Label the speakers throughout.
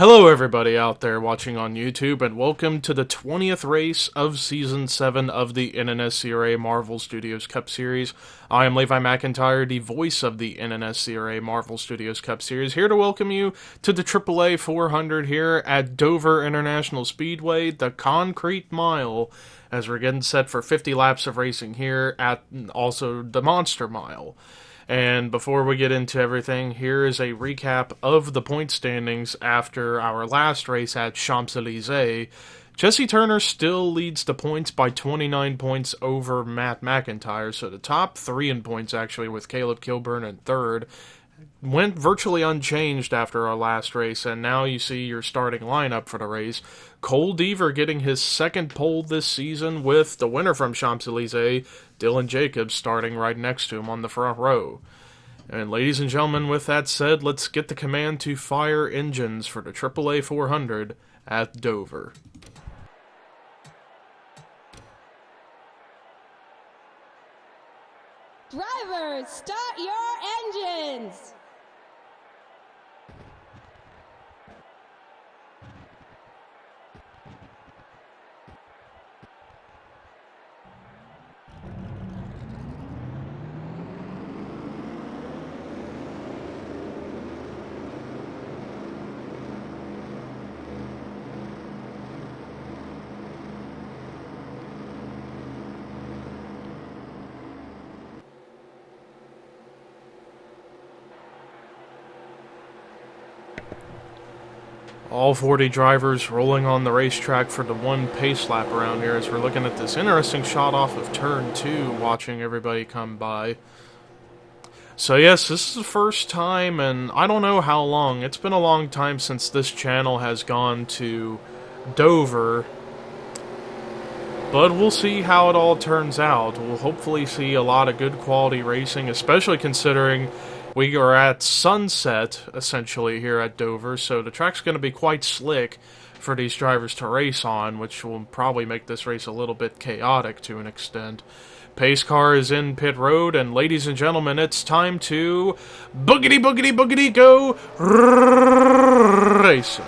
Speaker 1: Hello everybody out there watching on YouTube, and welcome to the 20th race of Season 7 of the NNSCRA Marvel Studios Cup Series. I am Levi McIntyre, the voice of the NNSCRA Marvel Studios Cup Series, here to welcome you to the a.k.a. 400 here at Dover International Speedway, the Concrete Mile, as we're getting set for 50 laps of racing here at also the Monster Mile. And before we get into everything, here is a recap of the point standings after our last race at Champs-Élysées. Jesse Turner still leads the points by 29 points over Matt McIntyre, so the top three in points actually with Caleb Kilburn in third went virtually unchanged after our last race, and now you see your starting lineup for the race. Cole Deaver getting his second pole this season with the winner from Champs-Élysées, Dylan Jacobs, starting right next to him on the front row. And ladies and gentlemen, with that said, let's get the command to fire engines for the a.k.a. 400 at Dover.
Speaker 2: Drivers, start your engines!
Speaker 1: All 40 drivers rolling on the racetrack for the one pace lap around here as we're looking at this interesting shot off of turn 2, watching everybody come by. So yes, this is the first time, and I don't know how long. It's been a long time since this channel has gone to Dover, but we'll see how it all turns out. We'll hopefully see a lot of good quality racing, especially considering we are at sunset, essentially, here at Dover, so the track's going to be quite slick for these drivers to race on, which will probably make this race a little bit chaotic to an extent. Pace car is in pit road, and ladies and gentlemen, it's time to boogity boogity boogity go racing.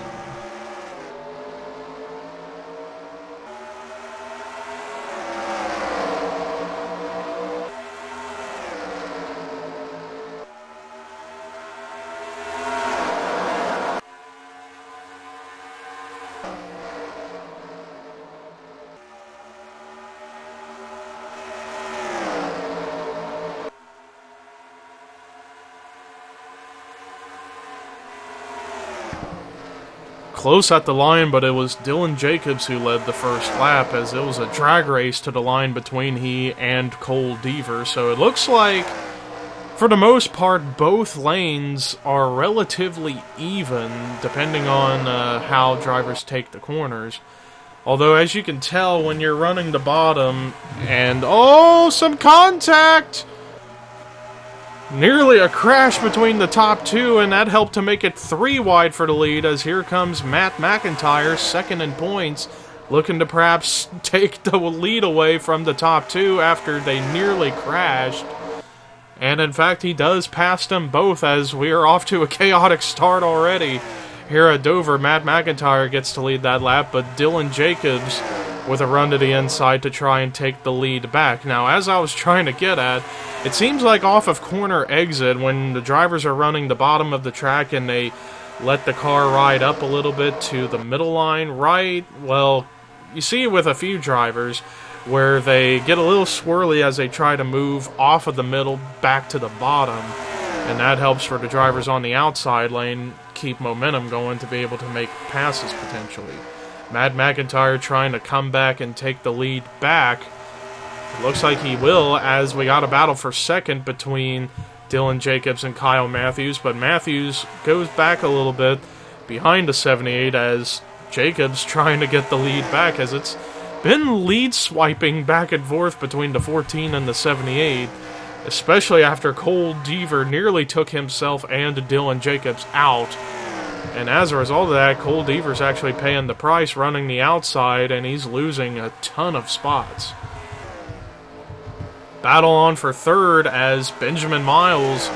Speaker 1: Close at the line, but it was Dylan Jacobs who led the first lap, as it was a drag race to the line between he and Cole Deaver. So it looks like, for the most part, both lanes are relatively even, depending on how drivers take the corners. Although, as you can tell, when you're running the bottom, and oh, some contact! Nearly a crash between the top two, and that helped to make it 3 wide for the lead, as here comes Matt McIntyre, second in points, looking to perhaps take the lead away from the top two after they nearly crashed. And in fact, he does pass them both, as we are off to a chaotic start already. Here at Dover, Matt McIntyre gets to lead that lap, but Dylan Jacobs with a run to the inside to try and take the lead back. Now, as I was trying to get at, it seems like off of corner exit, when the drivers are running the bottom of the track and they let the car ride up a little bit to the middle line, right? Well, you see it with a few drivers where they get a little swirly as they try to move off of the middle back to the bottom, and that helps for the drivers on the outside lane keep momentum going to be able to make passes potentially. Matt McIntyre trying to come back and take the lead back. It looks like he will, as we got a battle for second between Dylan Jacobs and Kyle Matthews, but Matthews goes back a little bit behind the 78 as Jacobs trying to get the lead back, as it's been lead swiping back and forth between the 14 and the 78, especially after Cole Deaver nearly took himself and Dylan Jacobs out. And as a result of that, Cole Deaver's actually paying the price running the outside, and he's losing a ton of spots. Battle on for third as Benjamin Miles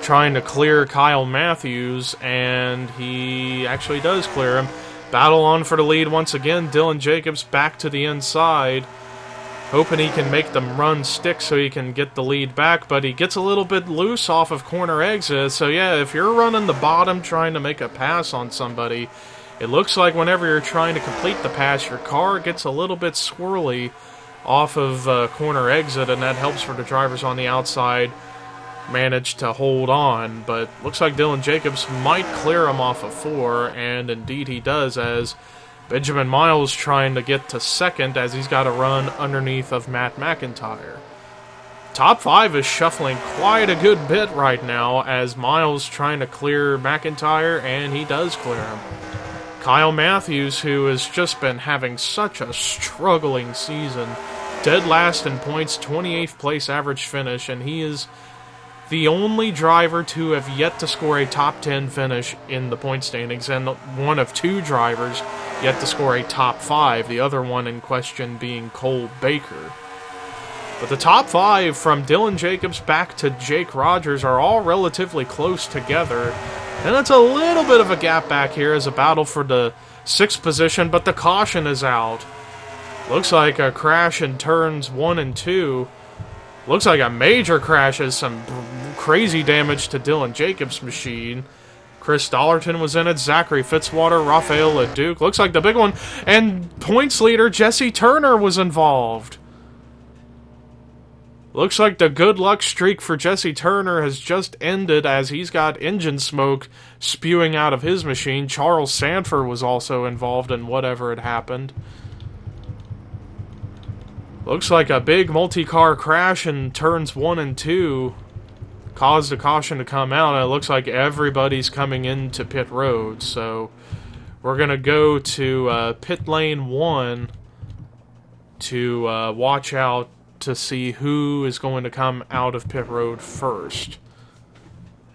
Speaker 1: trying to clear Kyle Matthews, and he actually does clear him. Battle on for the lead once again. Dylan Jacobs back to the inside, hoping he can make the run stick so he can get the lead back, but he gets a little bit loose off of corner exit. So yeah, if you're running the bottom trying to make a pass on somebody, it looks like whenever you're trying to complete the pass, your car gets a little bit swirly off of corner exit, and that helps for the drivers on the outside manage to hold on. But looks like Dylan Jacobs might clear him off of 4, and indeed he does, as Benjamin Miles trying to get to second as he's got to run underneath of Matt McIntyre. Top 5 is shuffling quite a good bit right now as Miles trying to clear McIntyre, and he does clear him. Kyle Matthews, who has just been having such a struggling season, dead last in points, 28th place average finish, and he is the only driver to have yet to score a top 10 finish in the point standings, and one of 2 drivers yet to score a top 5, the other one in question being Cole Baker. But the top 5 from Dylan Jacobs back to Jake Rogers are all relatively close together, and it's a little bit of a gap back here as a battle for the 6th position, but the caution is out. Looks like a crash in turns 1 and 2. Looks like a major crash has some crazy damage to Dylan Jacobs' machine. Chris Dollarton was in it, Zachary Fitzwater, Rafael LeDuc. Looks like the big one. And points leader Jesse Turner was involved. Looks like the good luck streak for Jesse Turner has just ended as he's got engine smoke spewing out of his machine. Charles Sanford was also involved in whatever had happened. Looks like a big multi-car crash in turns 1 and 2 caused a caution to come out, and it looks like everybody's coming into pit road. So we're going to go to pit lane 1 to watch out to see who is going to come out of pit road first.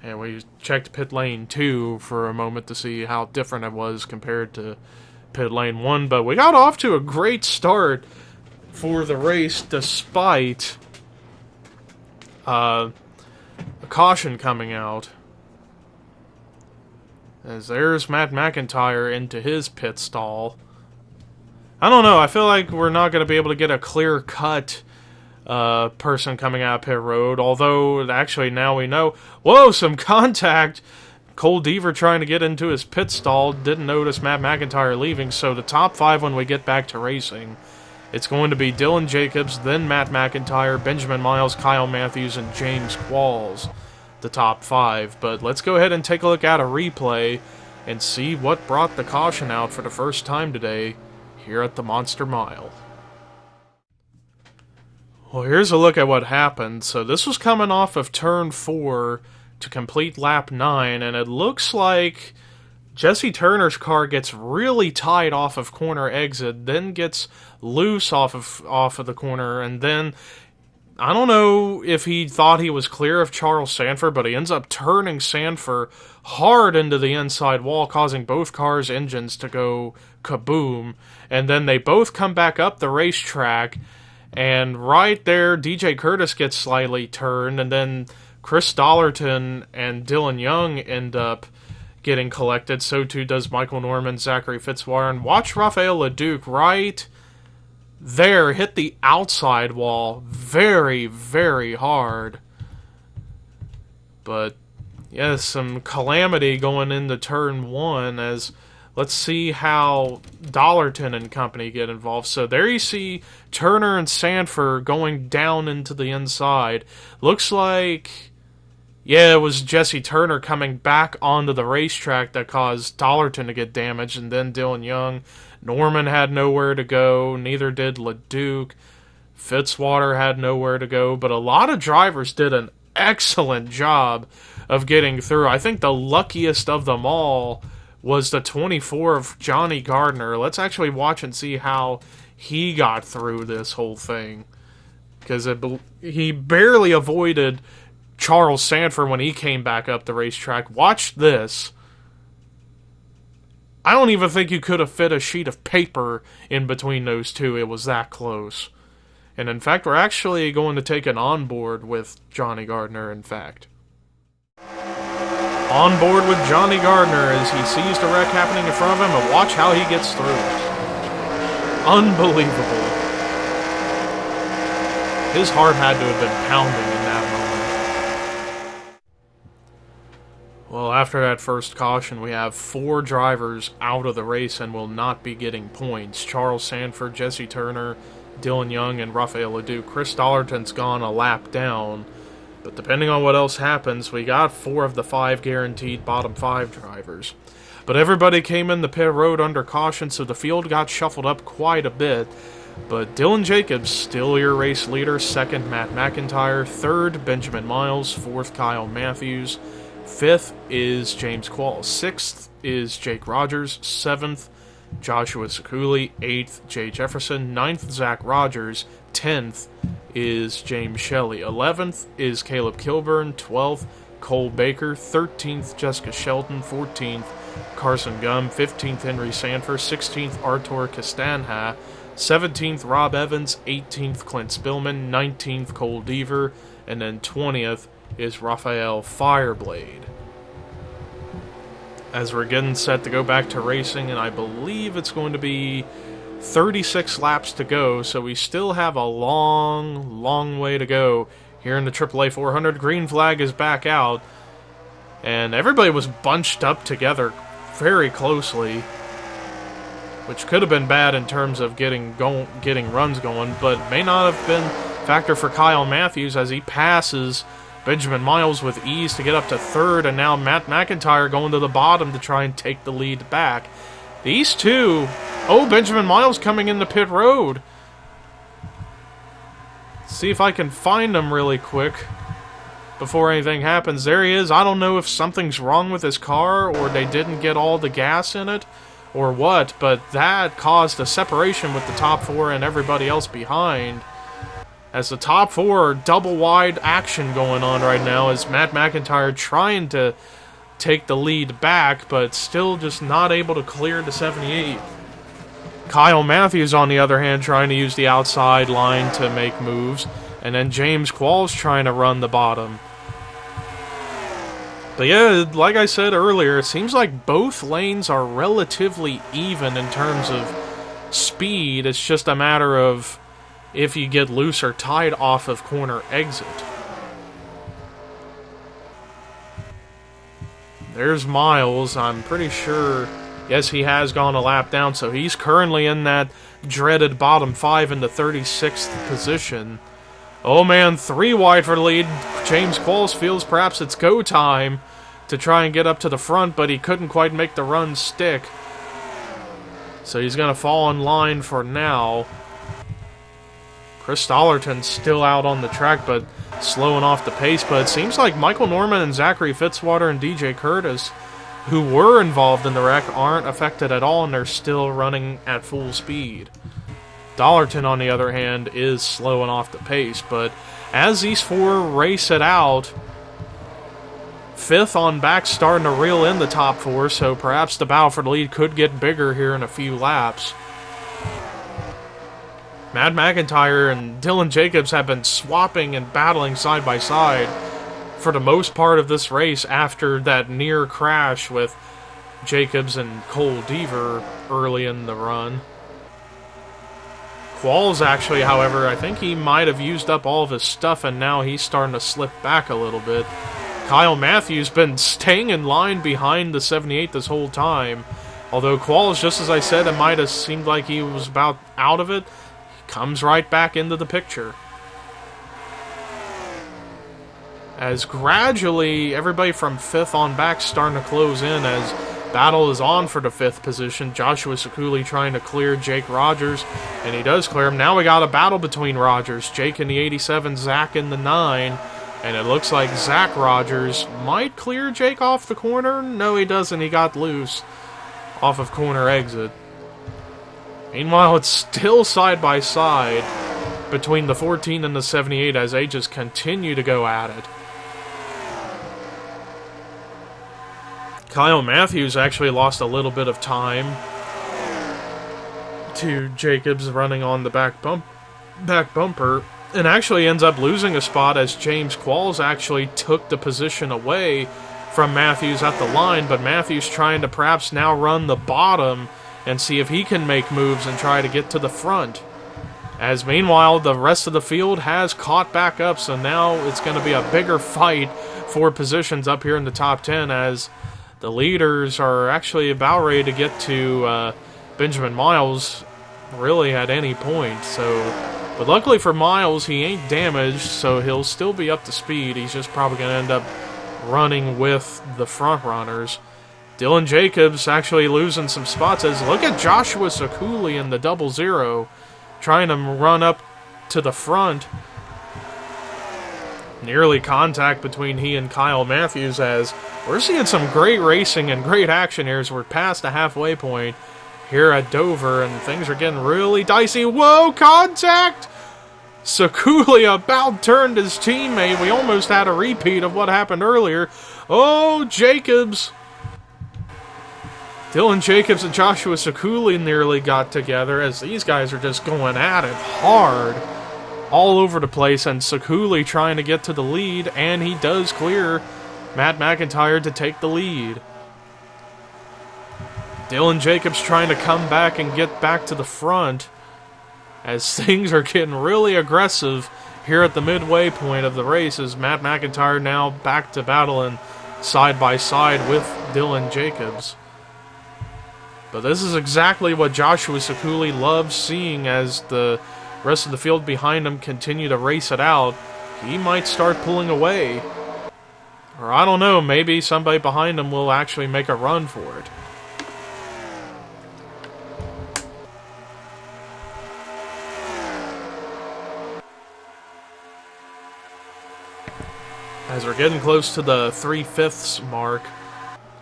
Speaker 1: And we checked pit lane 2 for a moment to see how different it was compared to pit lane 1, but we got off to a great start for the race despite a caution coming out. As there's Matt McIntyre into his pit stall. I don't know, I feel like we're not going to be able to get a clear-cut person coming out of pit road, although actually now we know. Whoa, some contact! Cole Deaver trying to get into his pit stall, didn't notice Matt McIntyre leaving, so the top 5 when we get back to racing, it's going to be Dylan Jacobs, then Matt McIntyre, Benjamin Miles, Kyle Matthews, and James Qualls, the top 5. But let's go ahead and take a look at a replay and see what brought the caution out for the first time today here at the Monster Mile. Well, here's a look at what happened. So this was coming off of turn 4 to complete lap 9, and it looks like Jesse Turner's car gets really tight off of corner exit, then gets loose off of the corner, and then I don't know if he thought he was clear of Charles Sanford, but he ends up turning Sanford hard into the inside wall, causing both cars' engines to go kaboom, and then they both come back up the racetrack, and right there, DJ Curtis gets slightly turned, and then Chris Dollarton and Dylan Young end up getting collected. So too does Michael Norman, Zachary Fitzwater, and watch Rafael LeDuc right there hit the outside wall very, very hard. But yeah, some calamity going into turn 1 as let's see how Dollarton and company get involved. So there you see Turner and Sanford going down into the inside. Looks like, yeah, it was Jesse Turner coming back onto the racetrack that caused Dollarton to get damaged, and then Dylan Young. Norman had nowhere to go, neither did LeDuc. Fitzwater had nowhere to go, but a lot of drivers did an excellent job of getting through. I think the luckiest of them all was the 24 of Johnny Gardner. Let's actually watch and see how he got through this whole thing, because he barely avoided Charles Sanford when he came back up the racetrack. Watch this. I don't even think you could have fit a sheet of paper in between those two. It was that close. And in fact, we're actually going to take an onboard with Johnny Gardner, in fact. on board with Johnny Gardner as he sees the wreck happening in front of him, and watch how he gets through it. Unbelievable. His heart had to have been pounding in that moment. Well, after that first caution, we have 4 drivers out of the race and will not be getting points. Charles Sanford, Jesse Turner, Dylan Young, and Rafael Leduc. Chris Dollarton's gone a lap down. But depending on what else happens, we got 4 of the 5 guaranteed bottom 5 drivers. But everybody came in the pit road under caution, so the field got shuffled up quite a bit. But Dylan Jacobs, still your race leader. 2nd, Matt McIntyre. 3rd, Benjamin Miles. 4th, Kyle Matthews. 5th is James Qualls. 6th is Jake Rogers. 7th, Joshua Sekuli. 8th, Jay Jefferson. 9th, Zach Rogers. 10th is James Shelley. 11th is Caleb Kilburn. 12th, Cole Baker. 13th, Jessica Shelton. 14th, Carson Gum. 15th, Henry Sanford. 16th, Artur Castanha. 17th, Rob Evans. 18th, Clint Spillman. 19th, Cole Deaver. And then 20th is Raphael Fireblade. As we're getting set to go back to racing, and I believe it's going to be 36 laps to go, so we still have a long way to go here in the AAA 400. Green flag is back out, and everybody was bunched up together very closely, which could have been bad in terms of getting runs going, but may not have been a factor for Kyle Matthews as he passes Benjamin Miles with ease to get up to 3rd, and now Matt McIntyre going to the bottom to try and take the lead back. These two... Oh, Benjamin Miles coming in the pit road. See if I can find him really quick before anything happens. There he is. I don't know if something's wrong with his car or they didn't get all the gas in it or what, but that caused a separation with the top 4 and everybody else behind. As the top 4 double wide action going on right now as Matt McIntyre trying to take the lead back, but still just not able to clear the 78. Kyle Matthews, on the other hand, trying to use the outside line to make moves, and then James Qualls trying to run the bottom. But yeah, like I said earlier, it seems like both lanes are relatively even in terms of speed. It's just a matter of if you get loose or tied off of corner exit. There's Miles. I'm pretty sure, yes, he has gone a lap down, so he's currently in that dreaded bottom 5 in the 36th position. Oh man, 3 wide for the lead. James Qualls feels perhaps it's go time to try and get up to the front, but he couldn't quite make the run stick. So he's going to fall in line for now. Chris Dollarton's still out on the track, but slowing off the pace. But it seems like Michael Norman and Zachary Fitzwater and DJ Curtis, who were involved in the wreck, aren't affected at all, and they're still running at full speed. Dollarton, on the other hand, is slowing off the pace. But as these 4 race it out, 5th on back starting to reel in the top 4, so perhaps the battle for the lead could get bigger here in a few laps. Matt McIntyre and Dylan Jacobs have been swapping and battling side by side for the most part of this race after that near crash with Jacobs and Cole Deaver early in the run. Qualls actually, however, I think he might have used up all of his stuff and now he's starting to slip back a little bit. Kyle Matthews been staying in line behind the 78 this whole time. Although Qualls, just as I said, it might have seemed like he was about out of it. Comes right back into the picture. As gradually everybody from 5th on back starting to close in as battle is on for the 5th position. Joshua Sekuli trying to clear Jake Rogers, and he does clear him. Now we got a battle between Rogers, Jake in the 87, Zach in the 9, and it looks like Zach Rogers might clear Jake off the corner. No, he doesn't. He got loose off of corner exit. Meanwhile, it's still side by side between the 14 and the 78 as they just continue to go at it. Kyle Matthews actually lost a little bit of time to Jacobs running on the back bumper, and actually ends up losing a spot as James Qualls actually took the position away from Matthews at the line, but Matthews trying to perhaps now run the bottom and see if he can make moves and try to get to the front. As meanwhile, the rest of the field has caught back up, so now it's going to be a bigger fight for positions up here in the top 10 as the leaders are actually about ready to get to Benjamin Miles really at any point. But luckily for Miles, he ain't damaged, so he'll still be up to speed. He's just probably going to end up running with the front runners. Dylan Jacobs actually losing some spots as look at Joshua Sakuli in the 00 trying to run up to the front. Nearly contact between he and Kyle Matthews as we're seeing some great racing and great action here as we're past the halfway point here at Dover and things are getting really dicey. Whoa, contact! Sakuli about turned his teammate. We almost had a repeat of what happened earlier. Oh, Jacobs. Dylan Jacobs and Joshua Sakuli nearly got together as these guys are just going at it hard all over the place, and Sakuli trying to get to the lead, and he does clear Matt McIntyre to take the lead. Dylan Jacobs trying to come back and get back to the front as things are getting really aggressive here at the midway point of the race as Matt McIntyre now back to battling side by side with Dylan Jacobs. But this is exactly what Joshua Sakuli loves seeing as the rest of the field behind him continue to race it out. He might start pulling away. Or I don't know, maybe somebody behind him will actually make a run for it. As we're getting close to the 3/5 mark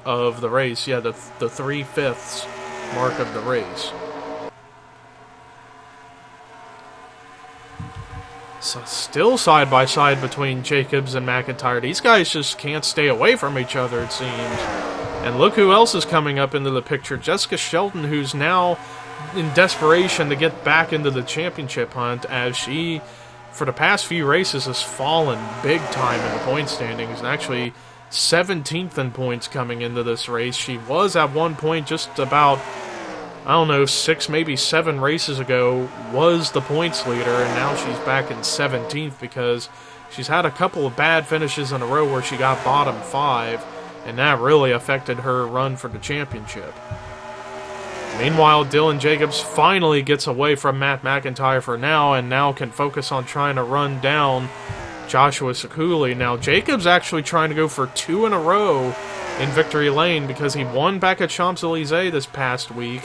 Speaker 1: of the race. Yeah, the 3/5 mark of the race. So still side by side between Jacobs and McIntyre. These guys just can't stay away from each other, it seems. And look who else is coming up into the picture. Jessica Shelton, who's now in desperation to get back into the championship hunt as she, for the past few races, has fallen big time in the point standings and actually 17th in points coming into this race. She was at one point just about, I don't know, 6, maybe 7 races ago, was the points leader, and now she's back in 17th because she's had a couple of bad finishes in a row where she got bottom 5, and that really affected her run for the championship. Meanwhile, Dylan Jacobs finally gets away from Matt McIntyre for now, and now can focus on trying to run down Joshua Sakuli. Now, Jacobs actually trying to go for 2 in a row in victory lane because he won back at Champs-Élysées this past week.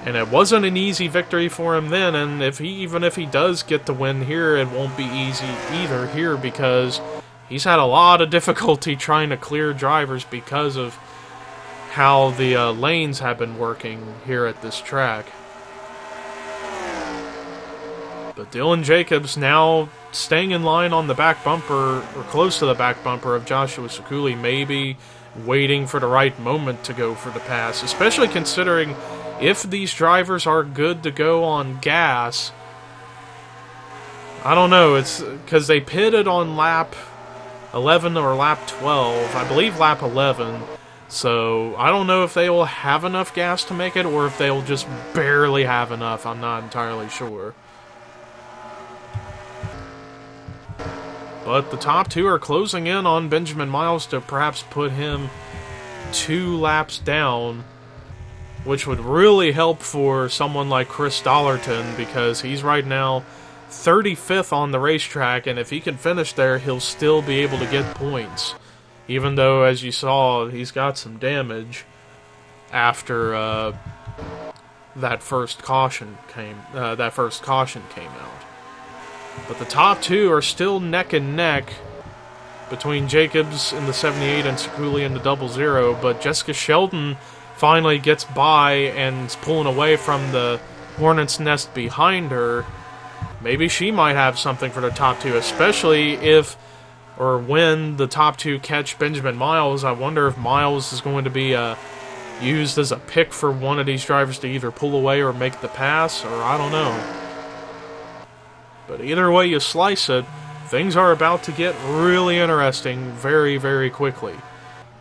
Speaker 1: And it wasn't an easy victory for him then, and even if he does get the win here, it won't be easy either here because he's had a lot of difficulty trying to clear drivers because of how the lanes have been working here at this track. But Dylan Jacobs now staying in line on the back bumper, or close to the back bumper of Joshua Sakuli, maybe waiting for the right moment to go for the pass, especially considering if these drivers are good to go on gas. I don't know, it's because they pitted on lap 11 or lap 12, I believe lap 11, so I don't know if they will have enough gas to make it or if they'll just barely have enough. I'm not entirely sure. But the top 2 are closing in on Benjamin Miles to perhaps put him 2 laps down, which would really help for someone like Chris Dollerton because he's right now 35th on the racetrack, and if he can finish there, he'll still be able to get points. Even though, as you saw, he's got some damage after that first caution came out. But the top 2 are still neck and neck between Jacobs in the 78 and Sakuli in the 00, but Jessica Shelton finally gets by and is pulling away from the hornet's nest behind her. Maybe she might have something for the top 2, especially if or when the top 2 catch Benjamin Miles. I wonder if Miles is going to be used as a pick for one of these drivers to either pull away or make the pass, or I don't know. But either way you slice it, things are about to get really interesting very, very quickly.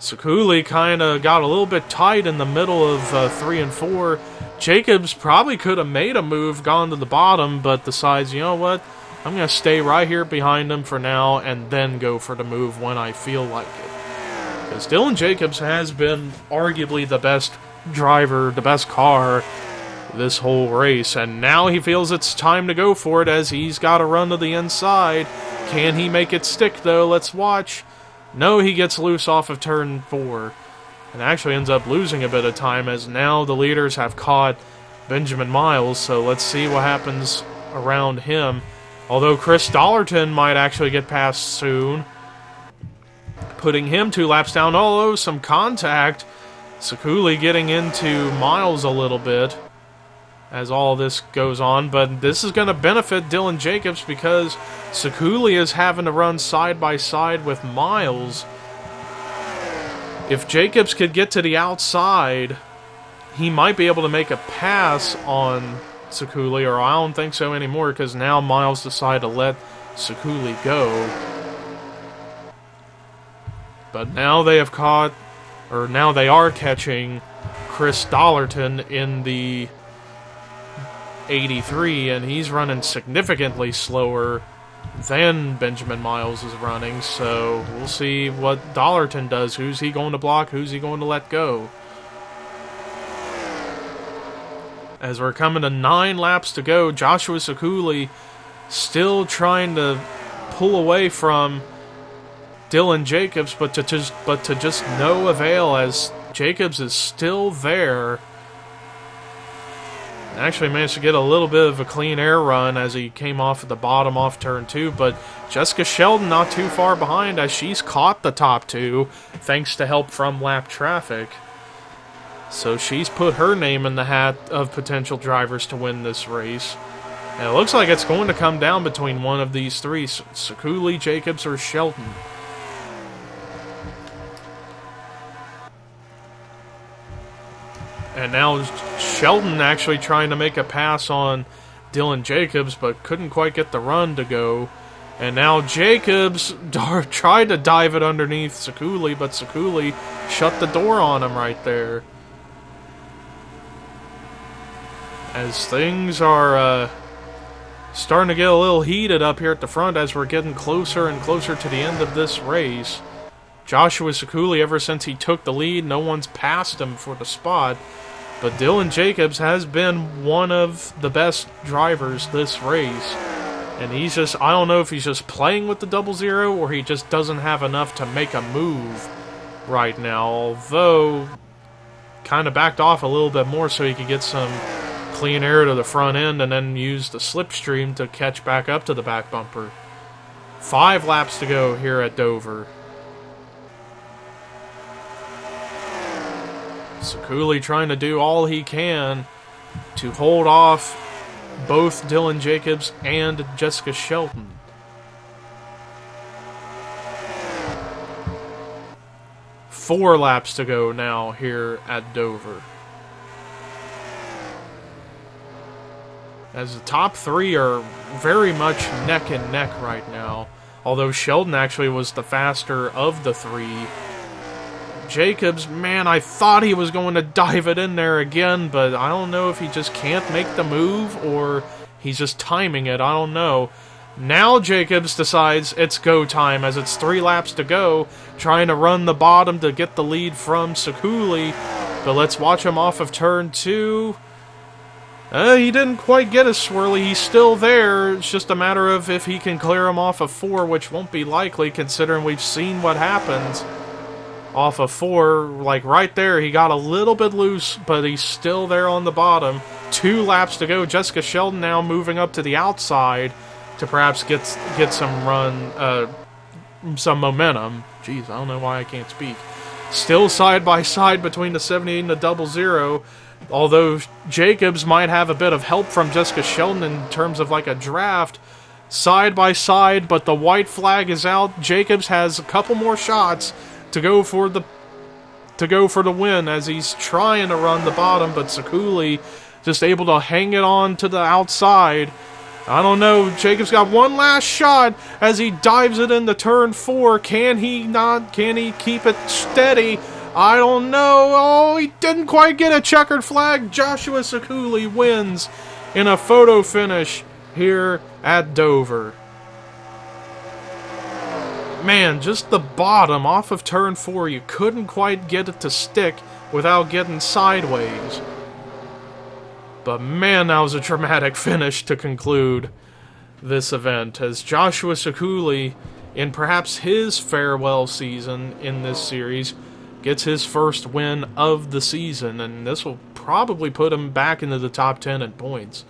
Speaker 1: Sekuli kind of got a little bit tight in the middle of 3 and 4. Jacobs probably could have made a move, gone to the bottom, but decides, you know what, I'm going to stay right here behind him for now and then go for the move when I feel like it. Because Dylan Jacobs has been arguably the best driver, the best car this whole race, and now he feels it's time to go for it as he's got to run to the inside. Can he make it stick, though? Let's watch. No, he gets loose off of turn 4 and actually ends up losing a bit of time as now the leaders have caught Benjamin Miles, so let's see what happens around him. Although Chris Dollarton might actually get past soon, putting him 2 laps down. Although some contact, Sekuli getting into Miles a little bit as all this goes on, but this is going to benefit Dylan Jacobs because Sekuli is having to run side by side with Miles. If Jacobs could get to the outside, he might be able to make a pass on Sekuli, or I don't think so anymore because now Miles decided to let Sekuli go. But now they have caught, or now they are catching Chris Dollarton in the 83, and he's running significantly slower than Benjamin Miles is running, so we'll see what Dollarton does. Who's he going to block? Who's he going to let go? As we're coming to 9 laps to go, Joshua Sekuli still trying to pull away from Dylan Jacobs, but to just no avail as Jacobs is still there. Actually managed to get a little bit of a clean air run as he came off at the bottom off turn 2, but Jessica Sheldon not too far behind as she's caught the top 2 thanks to help from lap traffic. So she's put her name in the hat of potential drivers to win this race. And it looks like it's going to come down between one of these 3, Sekuli, Jacobs, or Sheldon. And now Sheldon actually trying to make a pass on Dylan Jacobs, but couldn't quite get the run to go. And now Jacobs tried to dive it underneath Sekuli, but Sekuli shut the door on him right there. As things are starting to get a little heated up here at the front as we're getting closer and closer to the end of this race. Joshua Sekuli, ever since he took the lead, no one's passed him for the spot. But Dylan Jacobs has been one of the best drivers this race. And he's just, I don't know if he's just playing with the 00 or he just doesn't have enough to make a move right now. Although, kind of backed off a little bit more so he could get some clean air to the front end and then use the slipstream to catch back up to the back bumper. 5 laps to go here at Dover. Sekuli trying to do all he can to hold off both Dylan Jacobs and Jessica Shelton. Four laps to go now here at Dover. As the top 3 are very much neck and neck right now. Although Sheldon actually was the faster of the 3. Jacobs, man, I thought he was going to dive it in there again, but I don't know if he just can't make the move or he's just timing it. I don't know. Now Jacobs decides it's go time as it's 3 laps to go, trying to run the bottom to get the lead from Sekuli. But let's watch him off of turn 2. He didn't quite get as swirly. He's still there. It's just a matter of if he can clear him off of 4, which won't be likely considering we've seen what happens. Off of 4, like right there, he got a little bit loose, but he's still there on the bottom. 2 laps to go. Jessica Sheldon now moving up to the outside to perhaps get some run, some momentum. Jeez, I don't know why I can't speak. Still side by side between the 78 and the 00. Although Jacobs might have a bit of help from Jessica Sheldon in terms of like a draft. Side by side, but the white flag is out. Jacobs has a couple more shots to go for the win as he's trying to run the bottom, but Sekuli just able to hang it on to the outside I don't know. Jacobs got one last shot as he dives it into turn 4. Can he not? Can he keep it steady? I don't know. Oh, he didn't quite get a checkered flag. Joshua Sekuli wins in a photo finish here at Dover. Man, just the bottom off of turn 4. You couldn't quite get it to stick without getting sideways. But man, that was a dramatic finish to conclude this event, as Joshua Sekuli, in perhaps his farewell season in this series, gets his first win of the season, and this will probably put him back into the top 10 in points.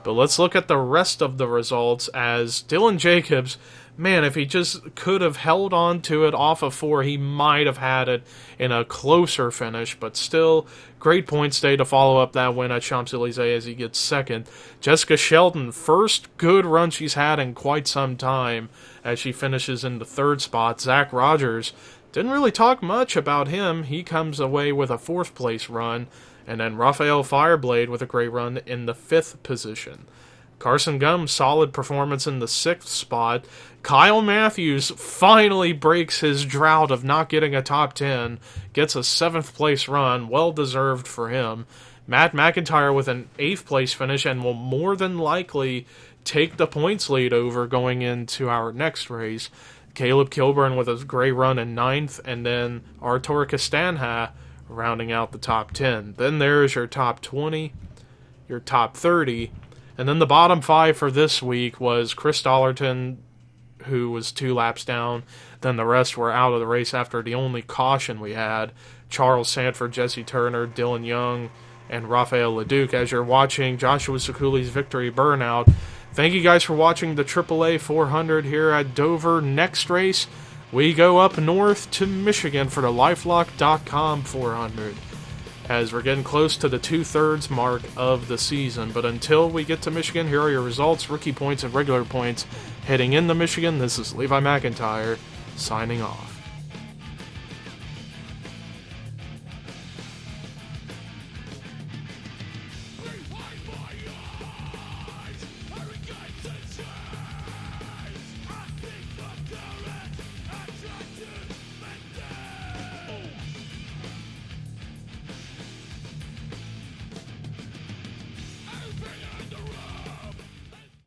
Speaker 1: But let's look at the rest of the results, as Dylan Jacobs, man, if he just could have held on to it off of 4, he might have had it in a closer finish, but still, great points day to follow up that win at Champs-Élysées as he gets second. Jessica Shelton, first good run she's had in quite some time, as she finishes in the third spot. Zach Rogers, didn't really talk much about him. He comes away with a 4th place run, and then Raphael Fireblade with a great run in the 5th position. Carson Gum, solid performance in the 6th spot. Kyle Matthews finally breaks his drought of not getting a top 10, gets a 7th place run, well deserved for him. Matt McIntyre with an 8th place finish and will more than likely take the points lead over going into our next race. Caleb Kilburn with a great run in 9th, and then Artur Castanha rounding out the top 10. Then there's your top 20, your top 30, and then the bottom 5 for this week was Chris Dollarton, who was 2 laps down. Then the rest were out of the race after the only caution we had. Charles Sanford, Jesse Turner, Dylan Young, and Raphael Leduc. As you're watching Joshua Sekuli's victory burnout, thank you guys for watching the AAA 400 here at Dover. Next race, we go up north to Michigan for the LifeLock.com 400. As we're getting close to the 2/3 mark of the season. But until we get to Michigan, here are your results, rookie points, and regular points heading into Michigan. This is Levi McIntyre signing off.